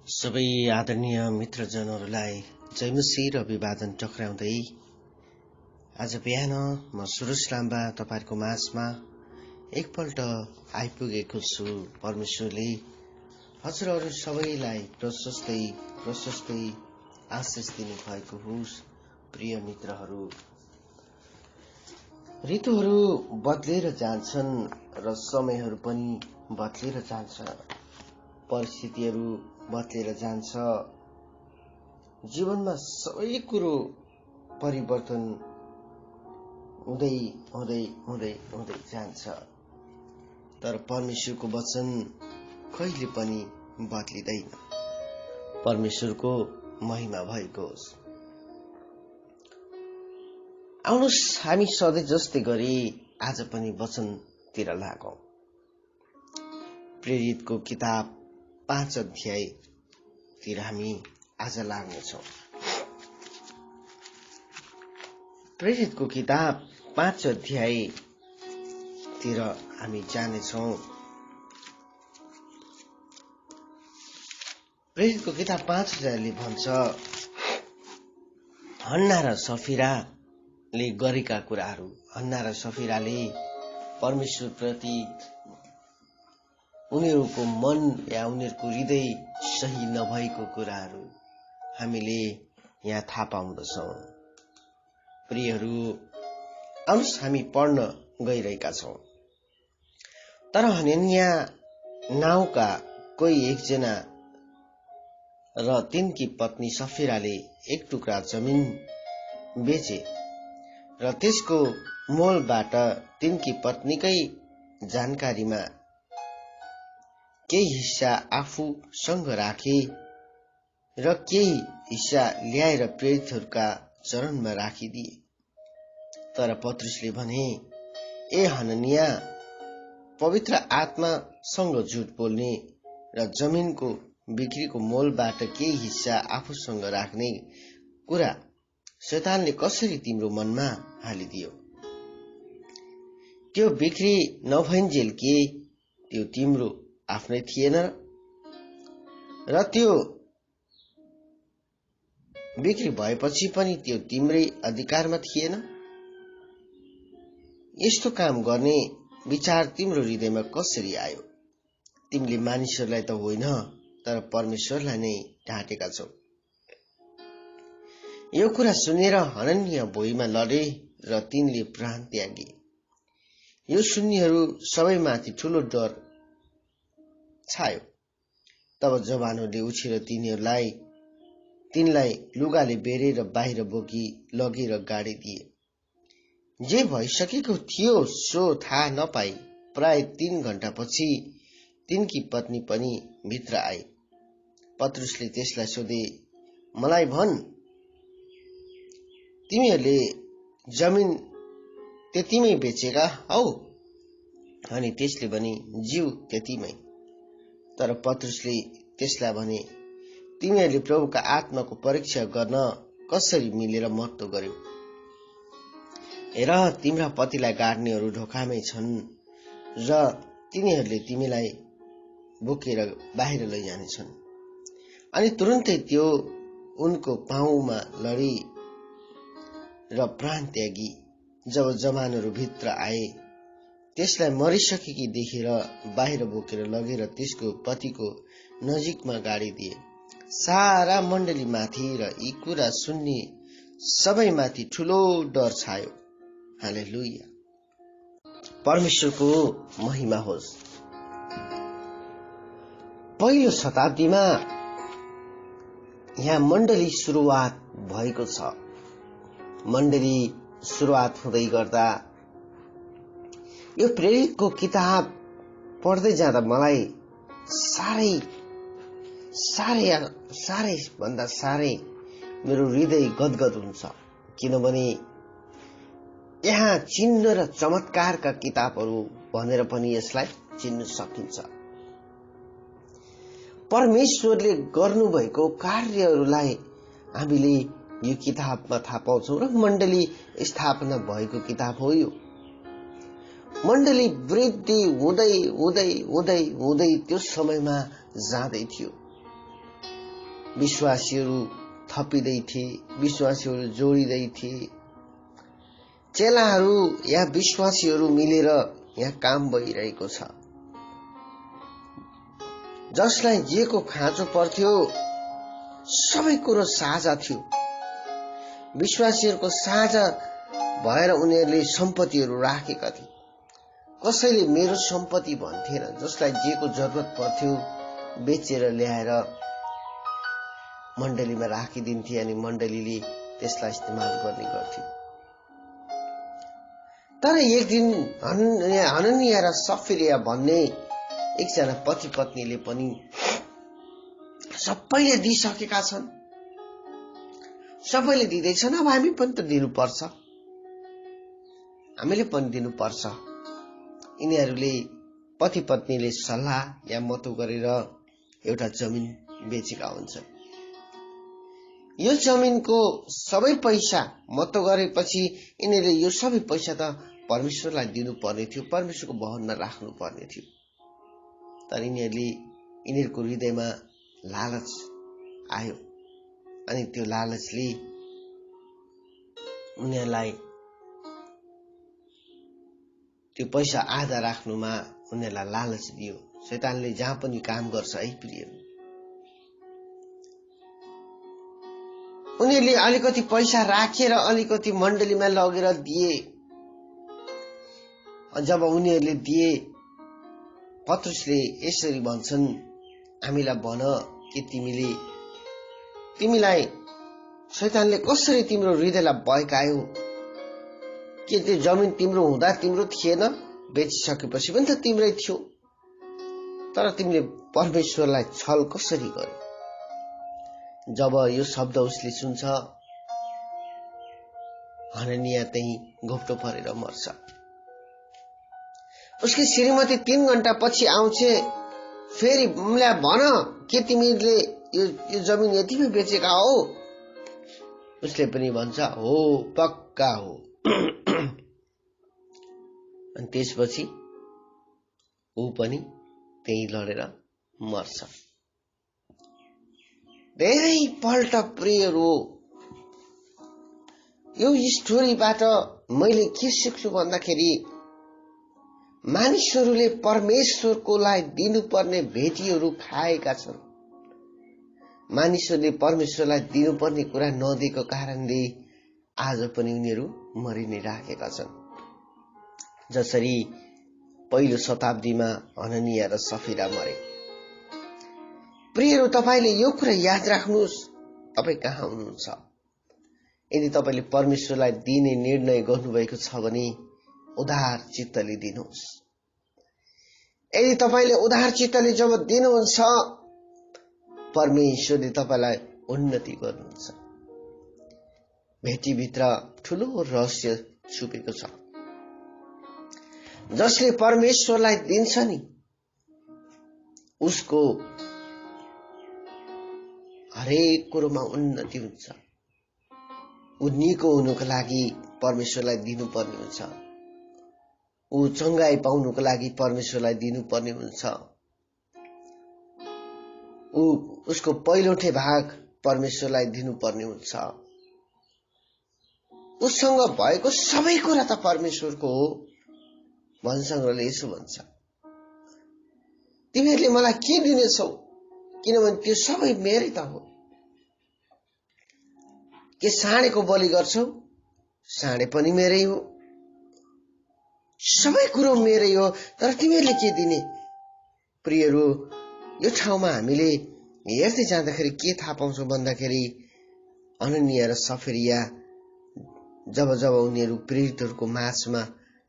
सबै आदरणीय मित्रजनहरूलाई जयमसी र अभिवादन टक्राउँदै आज बिहान म सुरुज लाम्बा तपाईहरुको माझमा एकपल्ट आइपुगेको छु। परमेश्वरले हजुरहरू सबैलाई प्रशस्तै आशिष दिनु भएको होस्। प्रिय मित्रहरू, ऋतुहरू बदलेर जान्छन् र समयहरू पनि बदलेर जान्छ, परिस्थितिहरू बदलेर जान्छ, जीवनमा सबै कुरो परिवर्तन हुँदै हुँदै हुँदै हुँदै जान्छ। तर परमेश्वरको वचन कहिले पनि बदलिँदैन। परमेश्वरको महिमा भएको होस्। आउनुहोस् हामी सधैँ जस्तै गरी आज पनि वचनतिर लागौं। प्रेरितको किताब 5 अध्यायतिर हामी आज लाग्नेछौं। प्रेरितको किताब 5 अध्यायतिर हामी जानेछौं। प्रेरितको किताब 5 अध्यायले भन्छ, हन्ना र सफिराले गरेका कुराहरू। हन्ना र सफिराले परमेश्वर प्रति उनीहरूको मन या उनीहरूको हृदय सही नभएको कुराहरू हामीले यहाँ थाहा पाउँदछौं। प्रियहरू, आउनुहोस् हामी पढ्न गइरहेका छौं। तर हनन्या नाउँका कोही एकजना र तिनकी पत्नी सफिराले एक टुक्रा जमिन बेचे र त्यसको मोलबाट तिनकी पत्नीकै जानकारीमा केही हिस्सा आफूसँग राखे र केही हिस्सा ल्याएर प्रेरितहरूका चरणमा राखिदिए। तर पत्रुसले भने, ए हनन्या, पवित्र आत्मासँग झुट बोल्ने र जमिनको बिक्रीको मोलबाट केही हिस्सा आफूसँग राख्ने कुरा शैतानले कसरी तिम्रो मनमा हालिदियो? त्यो बिक्री नभइन्जेल के त्यो तिम्रो आफ्नै थिएन र त्यो बिक्री भएपछि पनि त्यो तिम्रै अधिकारमा थिएन? यस्तो काम गर्ने विचार तिम्रो हृदयमा कसरी आयो? तिमीले मानिसहरूलाई त होइन, तर परमेश्वरलाई नै ढाँटेका छौ। यो कुरा सुनेर हनन्या भुइँमा लडे र तिनले प्राण त्यागे। यो सुन्नेहरू सबैमाथि ठूलो डर छायो। तब जवानहरूले उठेर तिनलाई लुगाले बेरेर बाहिर बोकी लगेर गाडिदिए। जे भइसकेको थियो सो थाहा नपाई प्राय 3 घण्टापछि तिनकी पत्नी पनि भित्र आए। पत्रुसले त्यसलाई सोधे, मलाई भन्, तिमीहरूले जमिन त्यतिमै बेचेका हौ? अनि त्यसले भने, ज्यू त्यतिमै। तर पत्रुसले त्यसलाई भने, तिमीहरूले प्रभुका आत्माको परीक्षा गर्न कसरी मिलेर महत्त्व गर्यौ? हेर, तिम्रा पतिलाई गाड्नेहरू ढोकामै छन् र तिनीहरूले तिमीलाई बोकेर बाहिर लैजानेछन्। अनि तुरुन्तै त्यो उनको पाउमा लडी र प्राण त्यागी। जब जवानहरू भित्र आए, त्यसलाई मरिसकेकी देखेर बाहिर बोकेर लगेर त्यसको पतिको नजिकमा गाडिदिए। सारा मण्डलीमाथि र यी कुरा सुन्ने सबैमाथि ठूलो डर छायो। हालेलुया, परमेश्वरको महिमा होस्। पहिलो शताब्दीमा यहाँ मण्डली सुरुवात भएको छ। मण्डली सुरुवात हुँदै गर्दा यो प्रेरितको किताब पढ्दै जाँदा मलाई साह्रै मेरो हृदय गदगद हुन्छ। किनभने यहाँ चिन्ह र चमत्कारका किताबहरू भनेर पनि यसलाई चिन्न सकिन्छ। परमेश्वरले गर्नुभएको कार्यहरूलाई हामीले यो किताबमा थाहा पाउँछौं र मण्डली स्थापना भएको किताब हो यो। मण्डली वृद्धि हुँदै हुँदै हुँदै हुँदै त्यो समयमा जाँदै थियो। विश्वासीहरू थपिँदै थिए, विश्वासीहरू जोडिँदै थिए। चेलाहरू या विश्वासीहरू मिलेर यहाँ काम भइरहेको छ। जसलाई जेको खाँचो पर्थ्यो सबै कुरो साझा थियो। विश्वासीहरूको साझा भएर उनीहरूले सम्पत्तिहरू राखेका थिए। कसैले मेरो सम्पत्ति भन्थेन। जसलाई जेको जरुरत पर्थ्यो बेचेर ल्याएर मण्डलीमा राखिदिन्थे अनि मण्डलीले त्यसलाई इस्तेमाल गर्ने गर्थ्यो। तर एक दिन हननिया र सफिरिया भन्ने एकजना पति पत्नीले पनि सबैले दिइसकेका छन्, सबैले दिँदैछन्, अब हामी पनि त दिनुपर्छ, हामीले पनि दिनुपर्छ। यिनीहरूले पति पत्नीले सल्लाह या मतो गरेर एउटा जमिन बेचेका हुन्छन्। यो जमिनको सबै पैसा मतो गरेपछि यिनीहरूले यो सबै पैसा त परमेश्वरलाई दिनुपर्ने थियो, परमेश्वरको भवनमा राख्नु पर्ने थियो। तर यिनीहरूको हृदयमा लालच आयो अनि त्यो लालचले उनीहरूलाई त्यो पैसा आधा राख्नुमा उनीहरूलाई लालच दियो। शैतानले जहाँ पनि काम गर्छ है प्रियहरू। उनीहरूले अलिकति पैसा राखेर अलिकति मण्डलीमा लगेर दिए। जब उनीहरूले दिए, पत्रुसले यसरी भन्छन्, हामीलाई भन कि तिमीलाई शैतानले कसरी तिम्रो हृदयलाई बहकायो? के त्यो जमिन तिम्रो हुँदा तिम्रो थिएन? बेचिसकेपछि पनि त तिम्रै थियो। तर तिमीले परमेश्वरलाई छल कसरी गर्यो? जब यो शब्द उसले सुन्छ, हननिया त्यही घोप्टो परेर मर्छ। उसकी श्रीमती 3 घण्टा पछि आउँछ। फेरि मलाई भन के तिमीले यो जमिन यतिमै बेचेका हो? उसले पनि भन्छ, हो, पक्का हो। अनि त्यसपछि ऊ पनि त्यही लडेर मर्छ। धेरै पल्ट प्रियहरू, यो स्टोरीबाट मैले के सिक्छु भन्दाखेरि मानिसहरूले परमेश्वरको लागि दिनुपर्ने भेटीहरू खाएका छन्। मानिसहरूले परमेश्वरलाई दिनुपर्ने कुरा नदिएको कारणले आज पनि उनीहरू मरि नै राखेका छन्। जसरी पहिलो शताब्दीमा हननिया र सफिरा मरे। प्रियहरू, तपाईले यो कुरा याद राख्नुहोस्, तपाई कहाँ हुनुहुन्छ? यदि तपाईले परमेश्वरलाई दिने निर्णय गर्नुभएको छ भने उदार चित्तले दिनुहोस्। यदि तपाईले उदार चित्तले जब दिनुहुन्छ, परमेश्वरले तपाईलाई उन्नति गर्नुहुन्छ। भेटीभित्र ठूलो रहस्य छुपेको छ। जसले परमेश्वरलाई दिन्छ नि, उसको हरेक कुरोमा उन्नति हुन्छ। ऊ निको हुनुको लागि परमेश्वरलाई दिनुपर्ने हुन्छ। ऊ चंगाई पाउनुको लागि परमेश्वरलाई दिनुपर्ने हुन्छ। उसको पहिलोठे भाग परमेश्वरलाई दिनुपर्ने हुन्छ। उससँग भएको सबै कुरा त परमेश्वरको हो। भजनसंग्रहले यसो भन्छ, तिमीहरूले मलाई के दिनेछौ? किनभने त्यो सबै मेरै त हो। के साँडेको बलि गर्छौ? साँडे पनि मेरै हो। सबै कुरो मेरै हो। तर तिमीहरूले के दिने? प्रियहरू, यो ठाउँमा हामीले हेर्दै जाँदाखेरि के थाहा पाउँछौं भन्दाखेरि हननिया र सफिरिया जब उनीहरू प्रेरितहरूको माझमा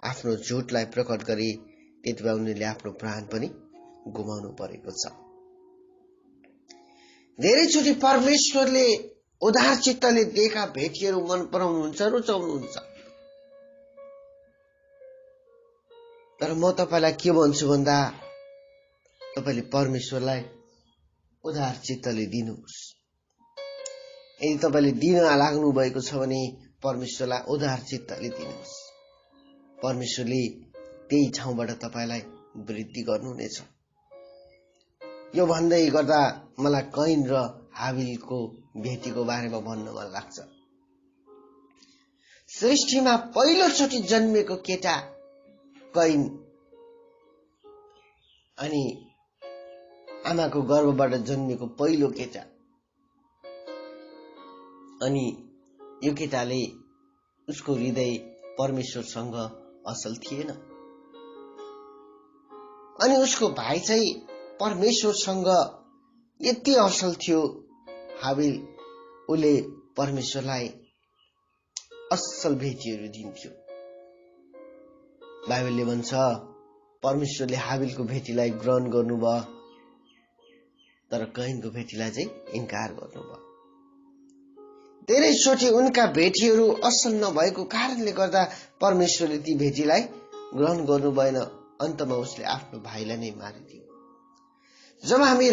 आफ्नो झुटलाई प्रकट गरे, त्यतिबेला उनीहरूले आफ्नो प्राण पनि गुमाउनु परेको छ। धेरैचोटि परमेश्वरले उदार चित्तले दिएका भेटीहरू मन पराउनुहुन्छ, रुचाउनुहुन्छ। तर म तपाईलाई के भन्छु भन्दा, तपाईले परमेश्वरलाई उदार चित्तले दिनुहोस्। यदि तपाईले दिन लाग्नु भएको छ भने परमेश्वरलाई उदार चित्तले दिनुहोस्। परमेश्वरले त्यही ठाउँबाट तपाईलाई वृद्धि गर्नुहुनेछ। यो भन्दै गर्दा मलाई कैन र हाबिलको भेटीको बारेमा भन्न मन लाग्छ। सृष्टिमा पहिलोचोटि जन्मेको केटा कैन अनि आमाको गर्भबाट जन्मेको पहिलो केटा। अनि यो केटाले उसको हृदय परमेश्वरसँग असल थिएन अनि उसको भाइ चाहिँ परमेश्वरसँग यति असल थियो हाबिल, उसले परमेश्वरलाई असल भेटीहरू दिन्थ्यो। बाइबलले भन्छ परमेश्वरले हाबिलको भेटीलाई ग्रहण गर्नुभयो तर कैनको भेटीलाई चाहिँ इन्कार गर्नुभयो। धेरैचोटि उनका भेटीहरू असल नभएको कारणले गर्दा परमेश्वरले ती भेटीलाई ग्रहण गर्नु भएन। अन्तमा उसले आफ्नो भाइलाई नै मारिदियो। जब हामी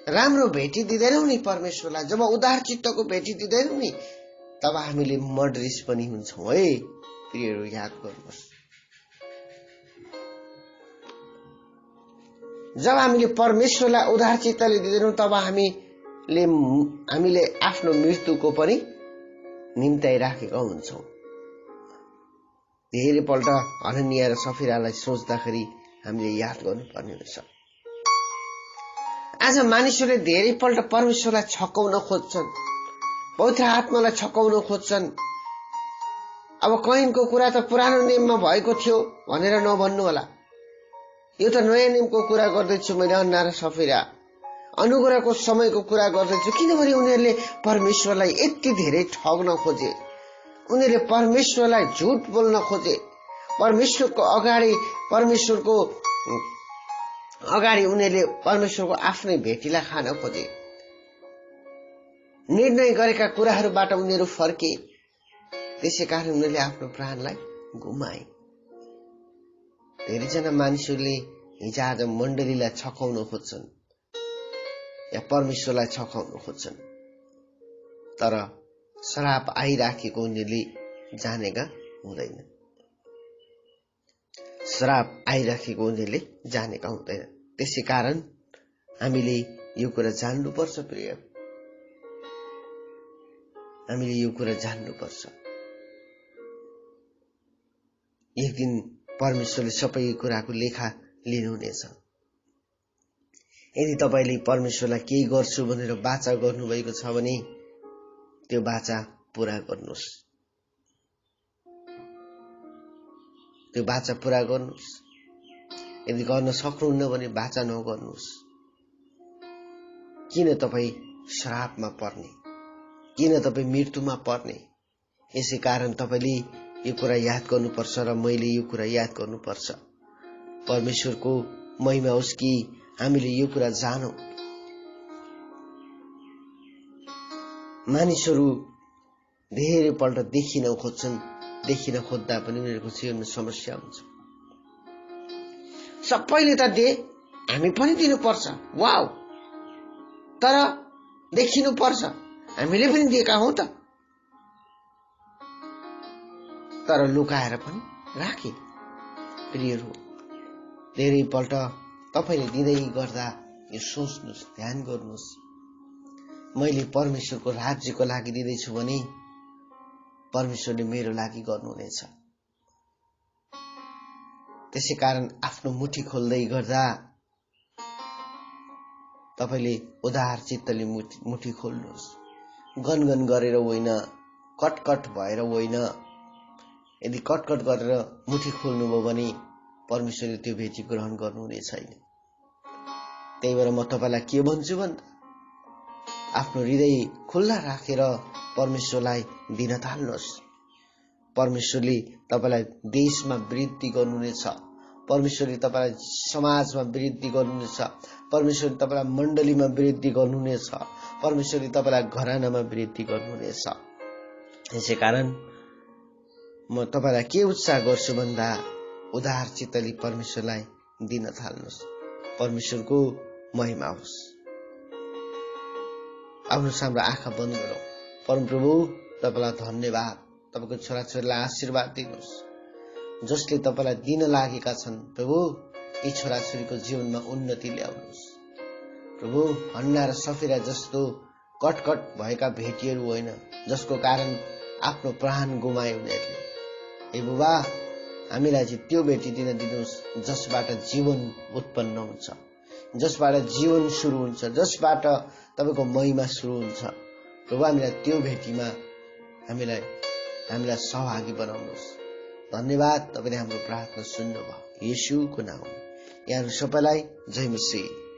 राम्रो भेटी दिँदैनौँ नि परमेश्वरलाई, जब उदार चित्तको भेटी दिँदैनौँ नि, तब हामीले मर्डरिस पनि हुन्छौँ है प्रियहरू, याद गर्नुहोस्। जब हामीले परमेश्वरलाई उदार चित्तले दिँदैनौँ तब हामीले आफ्नो मृत्युको पनि निम्ताइराखेका हुन्छौँ। धेरैपल्ट हननिया र सफिरालाई सोच्दाखेरि हामीले याद गर्नुपर्ने हुन्छ। आज मानिसहरूले धेरैपल्ट परमेश्वरलाई छकाउन खोज्छन्, पवित्र आत्मालाई छकाउन खोज्छन्। अब कैनको कुरा त पुरानो नियममा भएको थियो भनेर नभन्नु होला, यो त नयाँ नियमको कुरा गर्दैछु मैले। हन्ना र सफिरा अनुग्रहको समयको कुरा गर्दैछु, किनभने उनीहरूले परमेश्वरलाई यति धेरै ठग्न खोजे, उनीहरूले परमेश्वरलाई झुट बोल्न खोजे, परमेश्वरको अगाडि उनीहरूले परमेश्वरको आफ्नै भेटीलाई खान खोजे। निर्णय गरेका कुराहरूबाट उनीहरू फर्के, त्यसै कारण उनीहरूले आफ्नो प्राणलाई गुमाए। धेरैजना मानिसहरूले हिजो आज मण्डलीलाई छकाउन खोज्छन् या परमेश्वरलाई छकाउन खोज्छन्, तर श्राप आइराखेको उनीहरूले जानेका हुँदैन। श्राप आइराखेको उनीहरूले जानेका हुँदैन। त्यसै कारण हामीले यो कुरा जान्नुपर्छ प्रिय, हामीले यो कुरा जान्नुपर्छ। एक दिन परमेश्वरले सबै कुराको लेखा लिनुहुनेछ। यदि तपाईले परमेश्वरलाई केही गर्छु भनेर वाचा गर्नुभएको छ भने त्यो वाचा पूरा गर्नुहोस्, त्यो वाचा पूरा गर्नुहोस्। यदि गर्न सक्नुहुन्न भने वाचा नगर्नुहोस्। किन तपाईँ श्रापमा पर्ने, किन तपाईँ मृत्युमा पर्ने? यसै कारण तपाईले यो कुरा याद गर्नुपर्छ र मैले यो कुरा याद गर्नुपर्छ। परमेश्वरको महिमा होस् कि हामीले यो कुरा जानौं। मानिसहरू धेरैपल्ट देखिन खोज्छन्, देखिन खोज्दा पनि उनीहरूको जीवनमा समस्या हुन्छ। सबैले त दे, हामी पनि दिनुपर्छ, वाउ, तर देखिनु पर्छ, हामीले पनि दिएका हौं त, तर लुकाएर पनि राखे। प्रियहरू, धेरैपल्ट तपाईले दिँदै गर्दा यो सोच्नुहोस्, ध्यान गर्नुहोस्, मैले परमेश्वरको राज्यको लागि दिँदैछु भने परमेश्वरले मेरो लागि गर्नुहुनेछ। त्यसै कारण आफ्नो मुठी खोल्दै गर्दा तपाईले उदार चित्तले मुठी खोल्नुहोस्, गनगन गरेर होइन, कटकट भएर होइन। यदि कटकट गरेर मुठी खोल्नुभयो भने परमेश्वरले त्यो भेटी ग्रहण गर्नुहुने छैन। त्यही भएर म तपाईलाई के भन्छु भन्दा आफ्नो हृदय खुल्ला राखेर परमेश्वरलाई दिन थाल्नुहोस्। परमेश्वरले तपाईलाई देशमा वृद्धि गर्नुहुनेछ, परमेश्वरले तपाईलाई समाजमा वृद्धि गर्नुहुनेछ, परमेश्वरले तपाईलाई मण्डलीमा वृद्धि गर्नुहुनेछ, परमेश्वरले तपाईलाई घरानामा वृद्धि गर्नुहुनेछ। यसै कारण म तपाईलाई के उत्साह गर्छु भन्दा उदार चित्तले परमेश्वरलाई दिन थाल्नुहोस्। परमेश्वरको महिमा होस्। आउनुहोस् हाम्रो आँखा बन्द गरौँ। परमप्रभु, तपाईलाई धन्यवाद, तपाईको छोराछोरीलाई आशीर्वाद दिनुहोस् जसले तपाईलाई दिन लागेका छन्। प्रभु, यी छोराछोरीको जीवनमा उन्नति ल्याउनुहोस्। प्रभु हन्ना र सफिरा जस्तो कटकट भएका भेटीहरू होइन, जसको कारण आफ्नो प्राण गुमाए उनीहरूले। हे बुबा, हामीलाई चाहिँ त्यो भेटी दिन दिनुहोस् जसबाट जीवन उत्पन्न हुन्छ, जसबाट जीवन सुरु हुन्छ, जसबाट तपाईको महिमा सुरु हुन्छ। प्रभु, हामीलाई त्यो भेटीमा हामीलाई सहभागी बनाउनुहोस्। धन्यवाद, तपाईले हाम्रो प्रार्थना सुन्नुभयो। येशूको नाममा यहाँहरू सबैलाई जय मसीह।